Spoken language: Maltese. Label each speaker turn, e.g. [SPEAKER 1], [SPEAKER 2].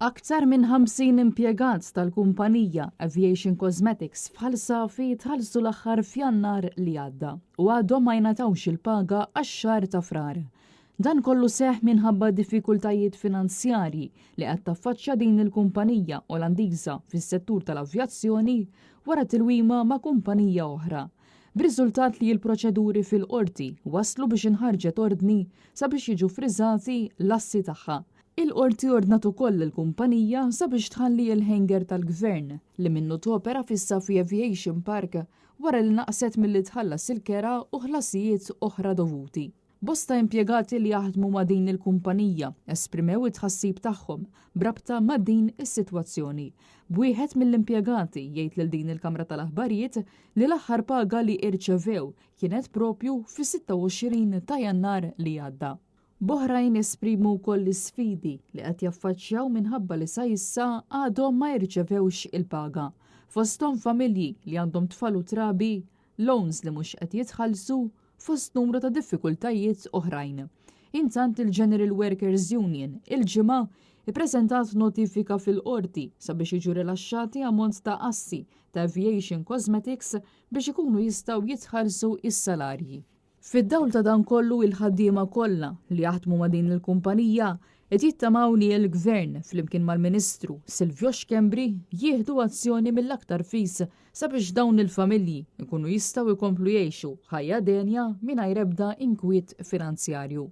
[SPEAKER 1] Aktar minn 50 impjegat tal-kumpanija Aviation Cosmetics bħal Safi tħallsu l-aħħar f'Jannar li għadda u għadhom ma jnatawx il-paga għax-xahar ta' frar. Dan kollu seħ minħabba diffikultajiet finanzjarji li qed taffaċċja din il-kumpanija Olandiża fis-settur tal-avjazzjoni wara tilwima ma' kumpanija oħra. B'riżultat li l-proċeduri fil-qorti waslu biex inħarġet ordni sabiex jiġu friżati l-assi tagħha. Il-qorti ordnat ukoll il-kumpanija sabiex tħalli l-hangar tal-gvern li minnu topera fis-Safi Aviation Park wara li naqset milli tħallas il-kera u ħlasijiet oħra dovuti. Bosta impjegati li jaħdmu ma' din il-kumpanija esprimew it-tħassib tagħhom brabta ma' din is-sitwazzjoni. Bwieħed mill-impjegati jgħid lil din il-Kamra tal-Aħbarijiet li l-aħħar paga li irċevew kienet propju fis-26 ta' Jannar li għadda. Boħrajn esprimu wkoll l-isfidi li qed jaffaċċjaw minħabba li sa issa għadhom ma jirċevewx il-paga. Fosthom familji li għandhom tfal u trabi, loans li mhux qed jitħallsu fost numru ta' diffikultajiet oħrajn. Intant il-General Workers Union il-ġimgħa ippreżentat notifika fil-qorti sabiex jiġu rilaxxati ammont ta' assi ta' Aviation Cosmetics biex ikunu jistgħu jitħallsu is-salarji. Fid-dawl ta' dan kollu il-ħaddiema kollha li jaħdmu ma' din il-kumpanija qed jittamaw li l-Gvern flimkien mal-Ministru Silvio Xkembri jieħdu azzjoni mill-aktar fis sabiex dawn il-familji ikunu jistgħu jkomplu jgħixu ħajja denja mingħajr ebda inkwiet finanzjarju.